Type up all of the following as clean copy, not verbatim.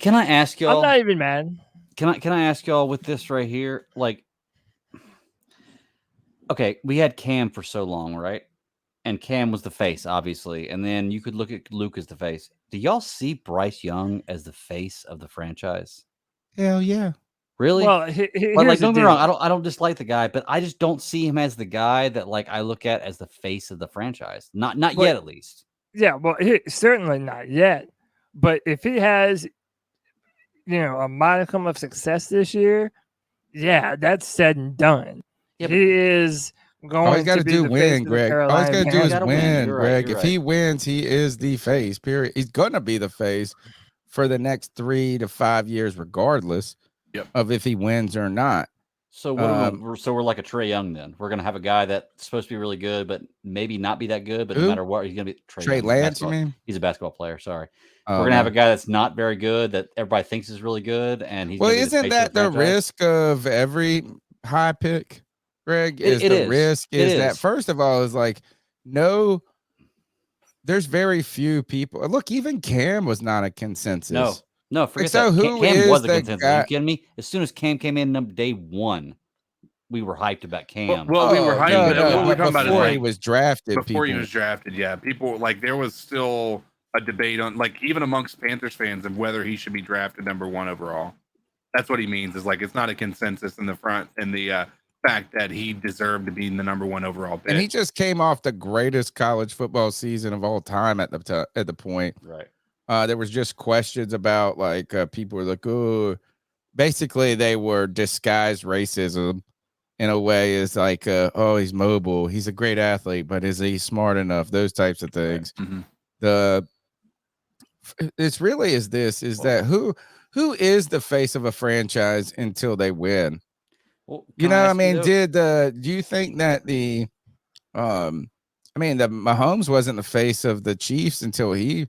Can I ask y'all? I'm not even mad. Can I ask y'all with this right here? Like, okay, we had Cam for so long, right? And Cam was the face, obviously. And then you could look at Luke as the face. Do y'all see Bryce Young as the face of the franchise? Hell yeah. Really? Well, But here's like, the don't get me deal. wrong. I don't dislike the guy, but I just don't see him as the guy that like I look at as the face of the franchise. Not yet, at least. Yeah, well, certainly not yet. But if he has, a modicum of success this year, yeah, that's said and done. Yeah, he is All he's going got to to be do the face win, of the Greg. All he's Carolina got to do is Gotta Panthers. win. win, You're right, Greg. you're If right. he wins, he is the face. Period. He's gonna be the face for the next 3 to 5 years, regardless of if he wins or not. So we're like a Trey Young then. We're gonna have a guy that's supposed to be really good, but maybe not be that good. But no Who? matter what, he's gonna be Trey Young. Lance, you mean? He's a basketball player. Sorry. Oh, We're gonna have no. a guy that's not very good that everybody thinks is really good, and he's Well, gonna be isn't the face that of the franchise. risk of every high pick, Greg? It is. Risk It is that is. first of all is like there's very few people. Look, even Cam was not a consensus. No, forget so that. who Cam is was a the consensus. guy? Are you kidding me? As soon as Cam came in day one, we were hyped about Cam. Well, we were hyped. No, what we're talking about is before like, he was drafted. Before he was drafted, yeah, people like there was still a debate on like even amongst Panthers fans of whether he should be drafted number 1 overall. That's what he means. Is like it's not a consensus in the front and the fact that he deserved to be in the number 1 overall pick. And he just came off the greatest college football season of all time at the point. Right. There was just questions about like people were like, oh, basically they were disguised racism in a way. Is like, oh, he's mobile, he's a great athlete, but is he smart enough? Those types of things. Right. Mm-hmm. It's really is that who is the face of a franchise until they win? Well, do you think that the Mahomes wasn't the face of the Chiefs until he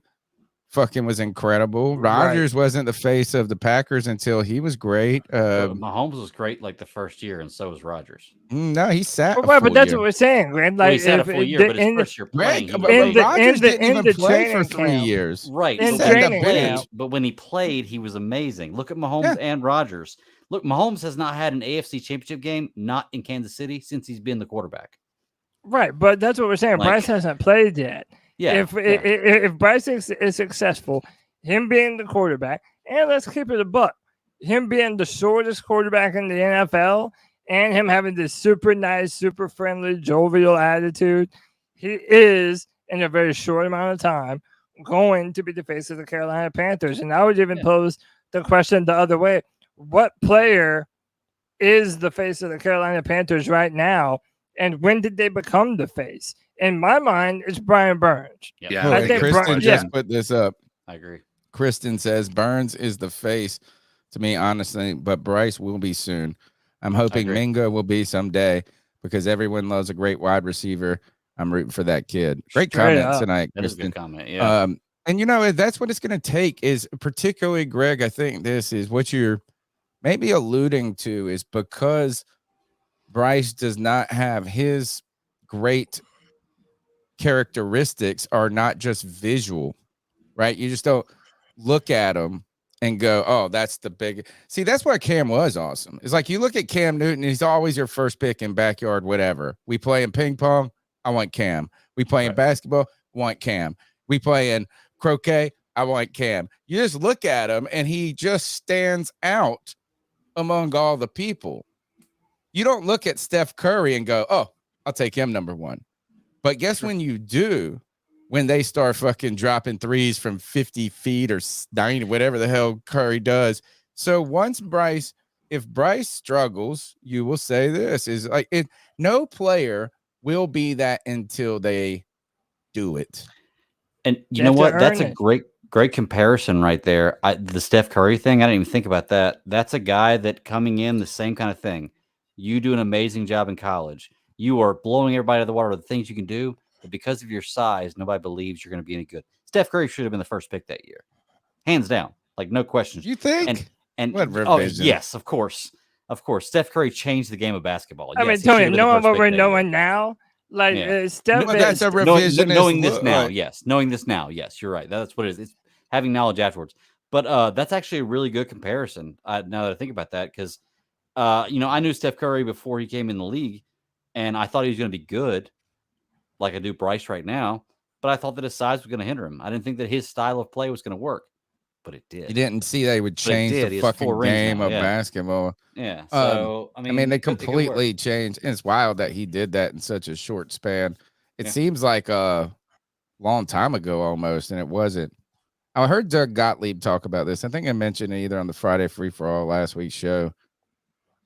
fucking was incredible. Rodgers wasn't the face of the Packers until he was great. Mahomes was great like the first year, and so was Rodgers. No, he sat. But that's what we're saying, Greg. Like, he sat a full year, but his first year playing, Rodgers didn't even play for 3 years. Right. But when he played, he was amazing. Look at Mahomes and Rodgers. Look, Mahomes has not had an AFC Championship game, not in Kansas City, since he's been the quarterback. Right, but that's what we're saying. Bryce hasn't played yet. Yeah. If Bryce is successful, him being the quarterback, and let's keep it a buck, him being the shortest quarterback in the NFL, and him having this super nice, super friendly, jovial attitude, he is, in a very short amount of time, going to be the face of the Carolina Panthers. And I would even pose the question the other way. What player is the face of the Carolina Panthers right now, and when did they become the face? In my mind, it's Brian Burns. Yeah, I think Kristen just put this up. I agree. Kristen says Burns is the face to me, honestly, but Bryce will be soon. I'm hoping Mingo will be someday because everyone loves a great wide receiver. I'm rooting for that kid. Great comment tonight, Kristen. That is a good comment, yeah. And that's what it's going to take is particularly, Greg, I think this is what you're maybe alluding to is because Bryce does not have his great characteristics are not just visual, right? You just don't look at him and go, oh, that's the big. See, that's why Cam was awesome. It's like you look at Cam Newton, he's always your first pick in backyard, whatever. We play in ping pong, I want Cam. We play in basketball, want Cam. We play in croquet, I want Cam. You just look at him and he just stands out among all the people. You don't look at Steph Curry and go, oh, I'll take him number 1. But guess when you do, when they start fucking dropping threes from 50 feet or 90, whatever the hell Curry does. So if Bryce struggles, you will say this is like no player will be that until they do it. And you know what? That's a great comparison right there. The Steph Curry thing, I didn't even think about that. That's a guy that coming in the same kind of thing. You do an amazing job in college. You are blowing everybody out of the water with the things you can do, but because of your size, nobody believes you're going to be any good. Steph Curry should have been the first pick that year, hands down, like no questions. You think? And yes, of course. Steph Curry changed the game of basketball. I mean, Tony, knowing what we're knowing now, like Steph. That's a revisionist. Knowing this now, yes. You're right. That's what it is. It's having knowledge afterwards. But that's actually a really good comparison. Now that I think about that, because I knew Steph Curry before he came in the league, and I thought he was going to be good, like I do Bryce right now. But I thought that his size was going to hinder him. I didn't think that his style of play was going to work, but it did. You didn't see they would change the fucking game of basketball. Yeah. So I mean, they completely changed. And it's wild that he did that in such a short span. It seems like a long time ago almost, and it wasn't. I heard Doug Gottlieb talk about this. I think I mentioned it either on the Friday Free for All last week's show.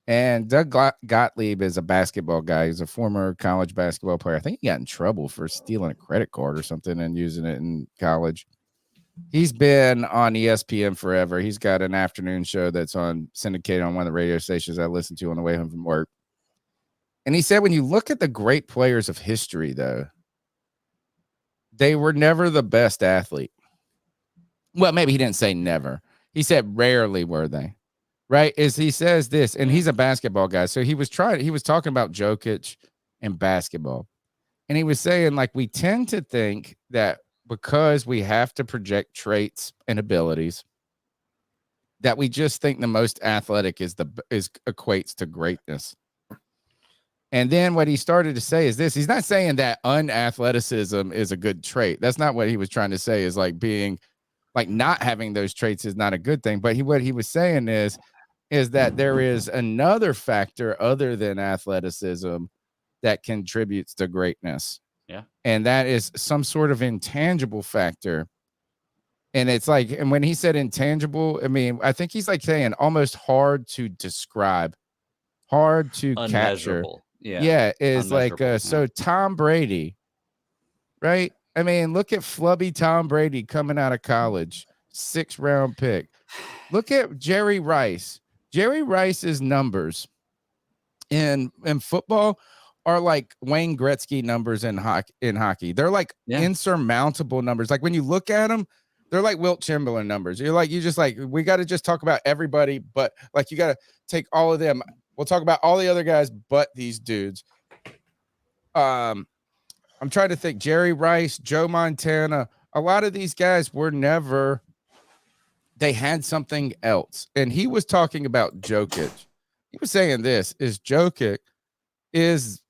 And Doug Gottlieb is a basketball guy. He's a former college basketball player. I think he got in trouble for stealing a credit card or something and using it in college. He's been on ESPN forever. He's got an afternoon show that's on syndicated on one of the radio stations I listen to on the way home from work. And he said, when you look at the great players of history, though, they were never the best athlete. Well, maybe he didn't say never. He said rarely were they. Right? He says this, and he's a basketball guy. So he was talking about Jokic and basketball. And he was saying, like, we tend to think that because we have to project traits and abilities, that we just think the most athletic equates to greatness. And then what he started to say is this. He's not saying that unathleticism is a good trait. That's not what he was trying to say, is like being like not having those traits is not a good thing. But what he was saying is that there is another factor other than athleticism that contributes to greatness. Yeah. And that is some sort of intangible factor. And it's like, and when he said intangible, I mean, I think he's like saying almost hard to describe, hard to capture. Yeah. Is like, so Tom Brady, right? I mean, look at flubby Tom Brady coming out of college, 6th round pick. Look at Jerry Rice. Jerry Rice's numbers in football are like Wayne Gretzky numbers in hockey. They're like insurmountable numbers. Like when you look at them, they're like Wilt Chamberlain numbers. We got to just talk about everybody, but like you got to take all of them. We'll talk about all the other guys, but these dudes. I'm trying to think. Jerry Rice, Joe Montana. A lot of these guys were never. They had something else, and he was talking about Jokic. He was saying this is Jokic is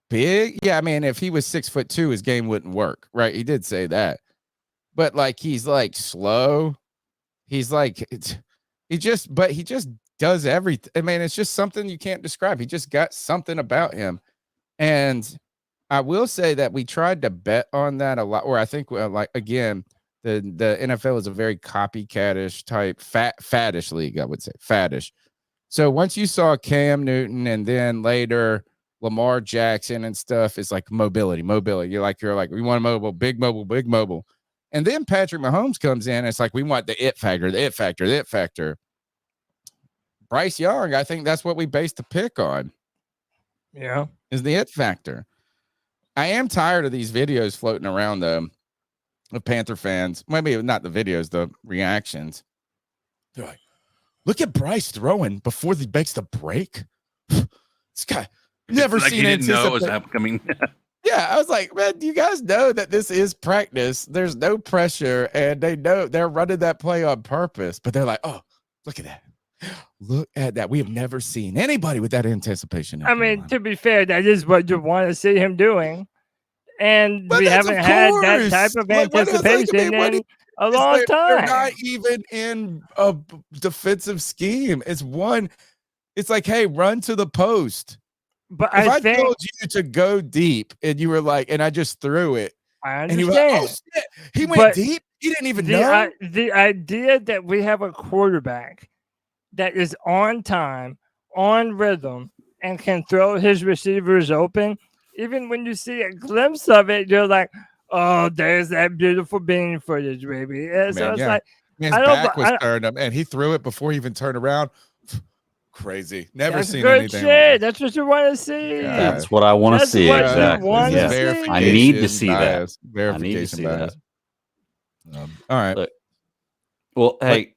big. Yeah, I mean, if he was 6'2", his game wouldn't work, right? He did say that, but like he's like slow. He's like he just does everything. I mean, it's just something you can't describe. He just got something about him, and I will say that we tried to bet on that a lot. Or I think like again. The NFL is a very copycatish type faddish league, I would say faddish. So once you saw Cam Newton and then later Lamar Jackson and stuff, it's like mobility. You're like, we want mobile, big mobile. And then Patrick Mahomes comes in. It's like, we want the it factor. Bryce Young, I think that's what we based the pick on. Yeah. Is the it factor. I am tired of these videos floating around though. Of Panther fans, maybe not the videos, the reactions. They're like, look at Bryce throwing before he makes the break. This guy never seen it. Didn't know it was upcoming. Yeah, I was like, man, you guys know that this is practice. There's no pressure, and they know they're running that play on purpose. But they're like, oh, look at that. Look at that. We have never seen anybody with that anticipation. I mean, to be fair, that is what you want to see him doing. And we haven't had that type of anticipation in a long time. They're not even in a defensive scheme. It's like, hey, run to the post. But if I told you to go deep and you were like, and I just threw it. I understand. And you were like, oh, shit. He went deep. He didn't even know. The idea that we have a quarterback that is on time, on rhythm, and can throw his receivers open. Even when you see a glimpse of it, you're like, oh, there's that beautiful bean footage, baby. And so it's like, his back was turned up, and he threw it before he even turned around. Crazy. Never seen anything. Shit. That's what you want to see. Yeah. That's what I want to see. Exactly. I need to see that. Verification bias. All right. Look, well, hey,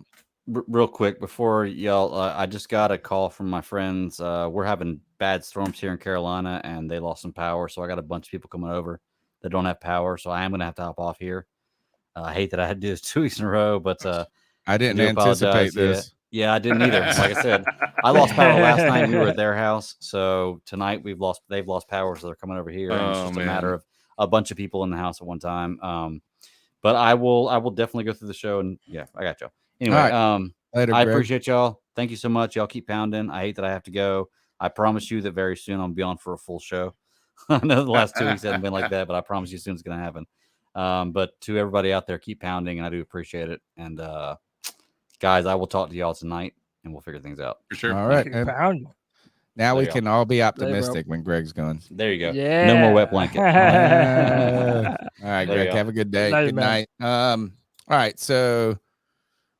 real quick before y'all, I just got a call from my friends. We're having bad storms here in Carolina, and they lost some power. So I got a bunch of people coming over that don't have power. So I am going to have to hop off here. I hate that I had to do this 2 weeks in a row, but I didn't anticipate this. Yeah, I didn't either. Like I said, I lost power last night. We were at their house, so tonight they've lost power, so they're coming over here, and it's just a matter of a bunch of people in the house at one time. But I will definitely go through the show, and yeah, I got y'all. Anyway, right. Later, I Greg. appreciate y'all. Thank you so much. Y'all keep pounding. I hate that I have to go. I promise you that very soon I'll be on for a full show. I know the last 2 weeks haven't been like that, but I promise you soon it's going to happen. But to everybody out there, keep pounding, and I do appreciate it. And guys, I will talk to y'all tonight, and we'll figure things out. For sure. All right. Now we can all be optimistic when Greg's gone. There you go. Yeah. No more wet blanket. All right, Greg. Have a good day. Good night. All right. So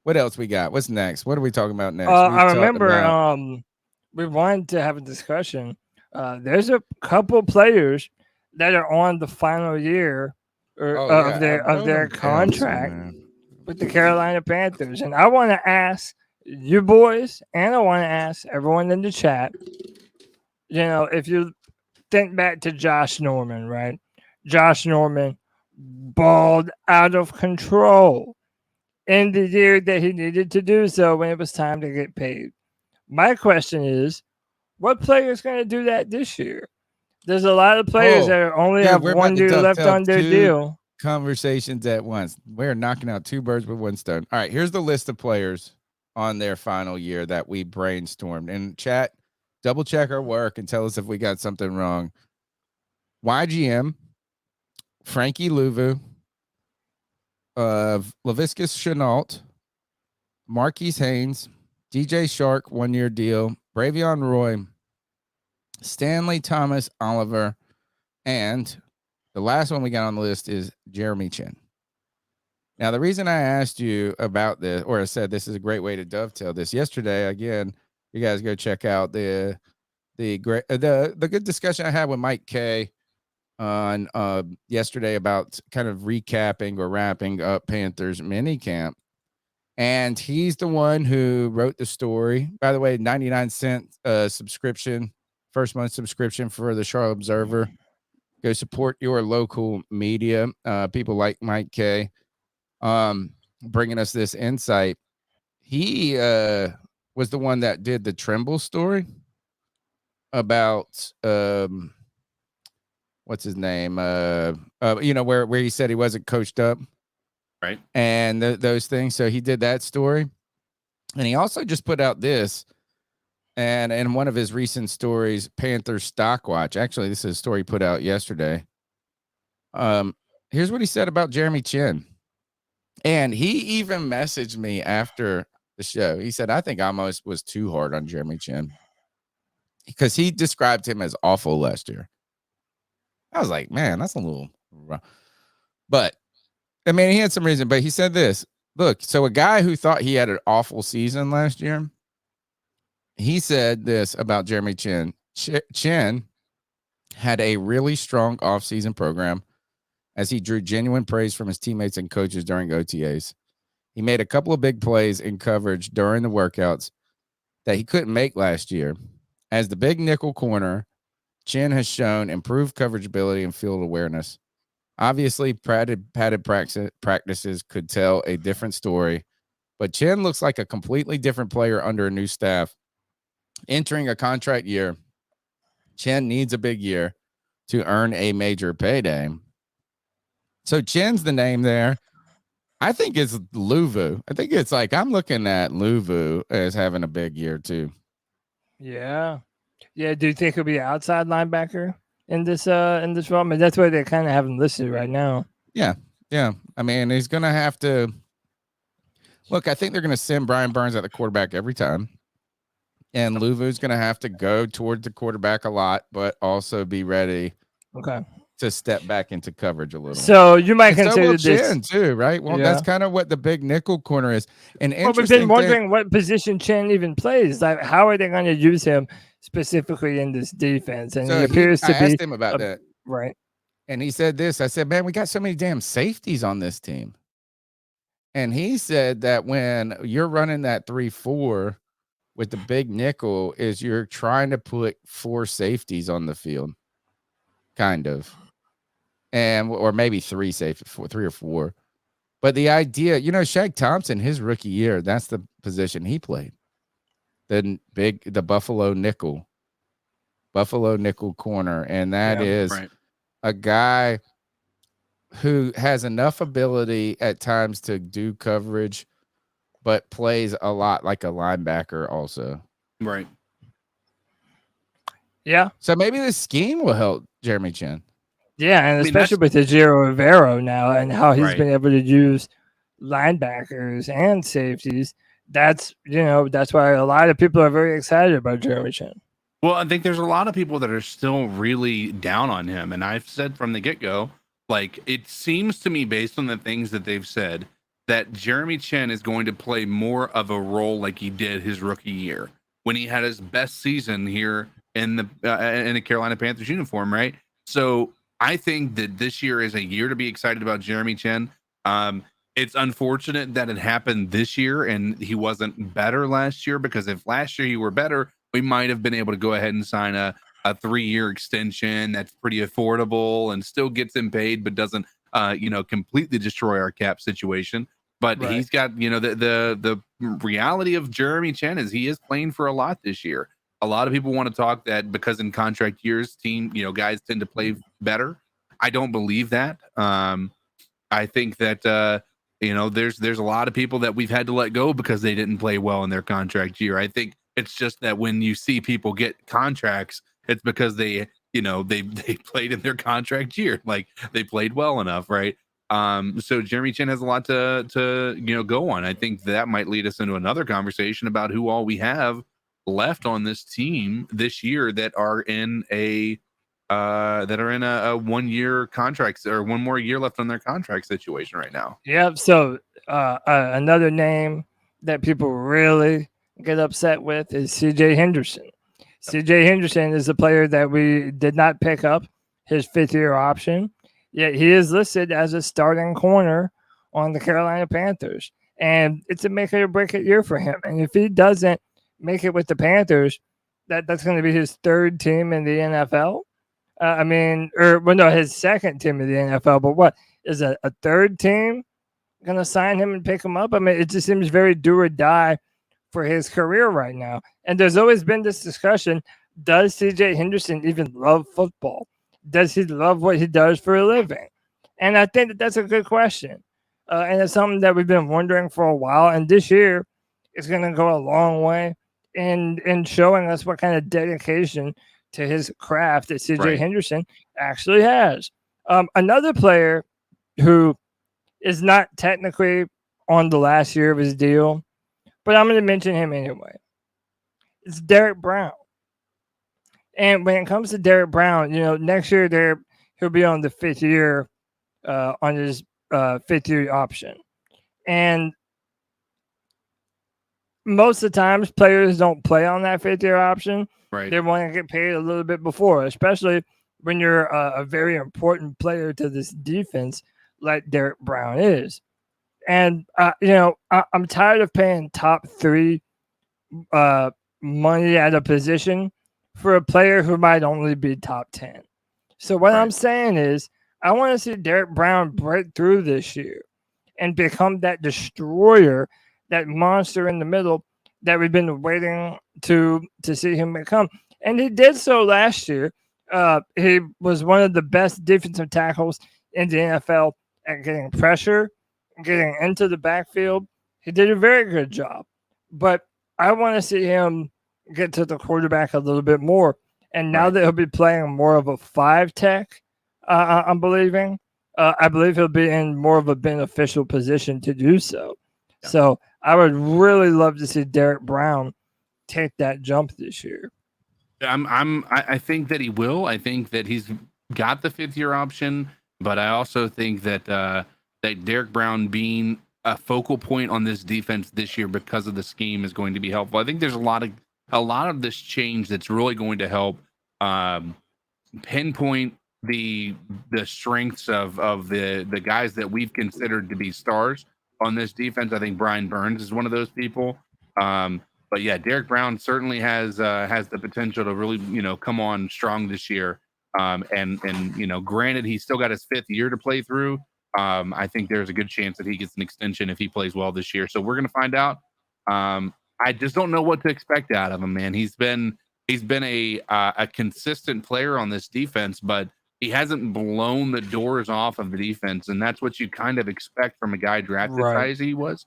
what else we got? What's next? What are we talking about next? I remember we wanted to have a discussion. There's a couple players that are on the final year of their contract with the Carolina Panthers, and I want to ask you boys, and I want to ask everyone in the chat. You know, if you think back to Josh Norman, right? Josh Norman balled out of control in the year that he needed to do so when it was time to get paid. My question is, what player is going to do that this year? There's a lot of players that only have 1 year left on their deal. Conversations at once. We're knocking out two birds with one stone. All right, here's the list of players on their final year that we brainstormed. And chat, double check our work and tell us if we got something wrong. YGM, Frankie Louvu, Laviscus Chenault, Marquise Haynes, DJ Shark, 1 year deal, Bravion Roy, Stanley Thomas Oliver, and the last one we got on the list is Jeremy Chin. Now, the reason I asked you about this, or I said this is a great way to dovetail this, yesterday, again, you guys go check out the good discussion I had with Mike K on yesterday about kind of recapping or wrapping up Panthers minicamp. And he's the one who wrote the story. By the way, 99-cent subscription, first month subscription for the Charlotte Observer. Go support your local media. People like Mike K. Bringing us this insight. He was the one that did the Trimble story about what's his name? Where he said he wasn't coached up, right? And those things. So he did that story, and he also just put out this. And in one of his recent stories, Panthers Stock Watch. Actually, this is a story he put out yesterday. Here's what he said about Jeremy Chin. And he even messaged me after the show. He said, I think I almost was too hard on Jeremy Chin because he described him as awful last year. I was like, man, that's a little rough. But, I mean, he had some reason. But he said this. Look, so a guy who thought he had an awful season last year, he said this about Jeremy Chin. Chin had a really strong offseason program as he drew genuine praise from his teammates and coaches during OTAs. He made a couple of big plays in coverage during the workouts that he couldn't make last year. As the big nickel corner, Chin has shown improved coverage ability and field awareness. Obviously, padded practices could tell a different story, but Chin looks like a completely different player under a new staff. Entering a contract year, Chin needs a big year to earn a major payday. So Chin's the name there. I think it's Louvu. I think it's like I'm looking at Louvu as having a big year too. Yeah. Yeah. Do you think he'll be an outside linebacker in this role? I mean, that's where they kind of have him listed right now. Yeah. Yeah. I mean, he's gonna have to look. I think they're gonna send Brian Burns at the quarterback every time. And Louvu's gonna have to go towards the quarterback a lot, but also be ready. Okay. To step back into coverage a little. So you might consider this Chin too, right? Well, that's kind of what the big nickel corner is. And we've been wondering what position Chin even plays. Like, how are they going to use him specifically in this defense? And so he appears to be. I asked him about that, right? And he said this. I said, "Man, we got so many damn safeties on this team." And he said that when you're running that 3-4 with the big nickel, is you're trying to put 4 safeties on the field, kind of. And or maybe 3 or 4. But the idea, Shaq Thompson, his rookie year, that's the position he played. The Buffalo nickel corner. And that is a guy who has enough ability at times to do coverage, but plays a lot like a linebacker also. Right. Yeah. So maybe the scheme will help Jeremy Chin. Yeah, and especially with Ejiro Rivero now and how he's been able to use linebackers and safeties. That's why a lot of people are very excited about Jeremy Chin. Well, I think there's a lot of people that are still really down on him. And I've said from the get-go, like, it seems to me, based on the things that they've said, that Jeremy Chin is going to play more of a role like he did his rookie year when he had his best season here in the Carolina Panthers uniform, right? So I think that this year is a year to be excited about Jeremy Chin. It's unfortunate that it happened this year and he wasn't better last year, because if last year he were better, we might have been able to go ahead and sign a 3-year extension that's pretty affordable and still gets him paid, but doesn't, completely destroy our cap situation. But he's got, the reality of Jeremy Chin is he is playing for a lot this year. A lot of people want to talk that because in contract years, guys tend to play better. I don't believe that. I think that, there's a lot of people that we've had to let go because they didn't play well in their contract year. I think it's just that when you see people get contracts, it's because they played in their contract year. Like, they played well enough, right? So Jeremy Chin has a lot to go on. I think that might lead us into another conversation about who all we have left on this team this year that are in a 1-year contracts, or one more year left on their contract situation right now. Yep. So another name that people really get upset with is C.J. Henderson. C.J. Henderson is a player that we did not pick up his 5th-year option, yet he is listed as a starting corner on the Carolina Panthers. And it's a make it or break it year for him. And if he doesn't make it with the Panthers, that's going to be his 3rd team in the NFL. His 2nd team in the NFL. But what is a 3rd team going to sign him and pick him up? I mean, it just seems very do or die for his career right now. And there's always been this discussion: does C.J. Henderson even love football? Does he love what he does for a living? And I think that's a good question. And it's something that we've been wondering for a while. And this year is going to go a long way in showing us what kind of dedication to his craft that C.J. Henderson actually has. Another player who is not technically on the last year of his deal, but I'm going to mention him anyway. It's Derek Brown. And when it comes to Derek Brown, next year he'll be on the 5th year on his 5th-year option. And most of the times, players don't play on that 5th-year option. Right. They want to get paid a little bit before, especially when you're a very important player to this defense like Derek Brown is. And, I'm tired of paying top 3 money at a position for a player who might only be top 10. So what I'm saying is, I want to see Derek Brown break through this year and become that destroyer, that monster in the middle that we've been waiting to see him become. And he did so last year. He was one of the best defensive tackles in the NFL at getting pressure, getting into the backfield. He did a very good job. But I want to see him get to the quarterback a little bit more. And now that he'll be playing more of a 5-tech, I believe he'll be in more of a beneficial position to do so. Yeah. So I would really love to see Derek Brown take that jump this year. I think that he will. I think that he's got the 5th-year option, but I also think that that Derek Brown being a focal point on this defense this year because of the scheme is going to be helpful. I think there's a lot of this change that's really going to help pinpoint the strengths of the guys that we've considered to be stars on this defense. I think Brian Burns is one of those people. But yeah, Derek Brown certainly has the potential to really, come on strong this year. And granted, he's still got his 5th year to play through, I think there's a good chance that he gets an extension if he plays well this year. So we're going to find out. I just don't know what to expect out of him, man. He's been a consistent player on this defense, but he hasn't blown the doors off of the defense, and that's what you kind of expect from a guy drafted as high as he was.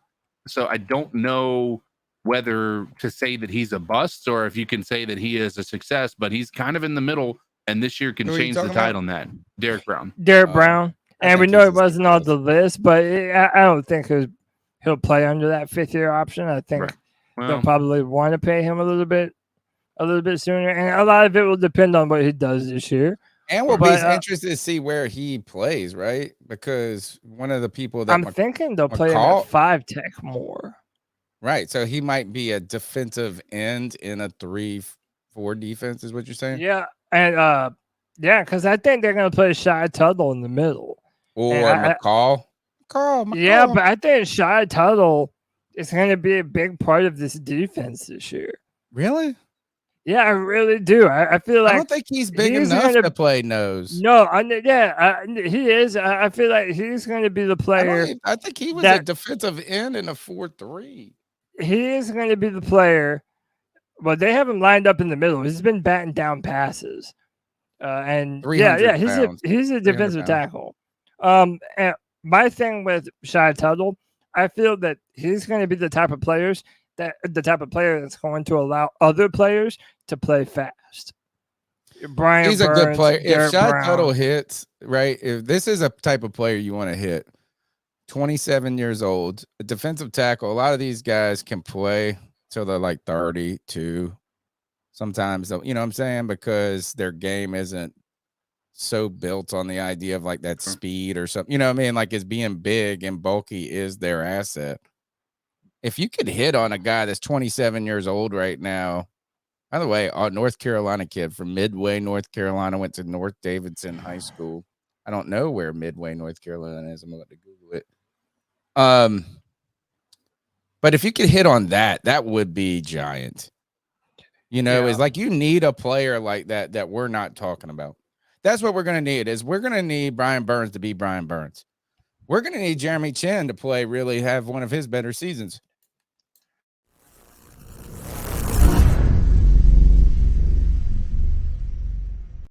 So I don't know whether to say that he's a bust or if you can say that he is a success, but he's kind of in the middle, and this year can change the tide on that. Derek Brown. Brown. And we know it wasn't on the list, but I don't think he'll play under that 5th-year option. I think they'll probably want to pay him a little bit sooner, and a lot of it will depend on what he does this year. And we'll be interested to see where he plays, right? Because one of the people that I'm thinking they'll play him at 5 tech more. Right. So he might be a defensive end in a 3-4 defense, is what you're saying? Yeah. And because I think they're gonna play Shy Tuttle in the middle. Or McCall. Yeah, but I think Shy Tuttle is gonna be a big part of this defense this year. Really? Yeah, I really do. I feel like I don't think he's big enough to play nose. No, he is. I feel like he's going to be the player. I think he was a defensive end in a 4-3. He is going to be the player. Well, they have him lined up in the middle. He's been batting down passes, and he's a defensive tackle. And my thing with Shy Tuttle, I feel that he's going to be the type of player that's going to allow other players to play fast. He's a good player. If Shy Tuttle hits, right? If this is a type of player you want to hit, 27 years old, a defensive tackle. A lot of these guys can play till they're like 32. Sometimes, you know what I'm saying? Because their game isn't so built on the idea of like that speed or something. You know what I mean? Like it's being big and bulky is their asset. If you could hit on a guy that's 27 years old right now, by the way, a North Carolina kid from Midway, North Carolina, went to North Davidson High School. I don't know where Midway, North Carolina is. I'm going to Google it. But if you could hit on that, that would be giant. You know, it's like you need a player like that we're not talking about. That's what we're going to need we're going to need Brian Burns to be Brian Burns. We're going to need Jeremy Chin to really have one of his better seasons.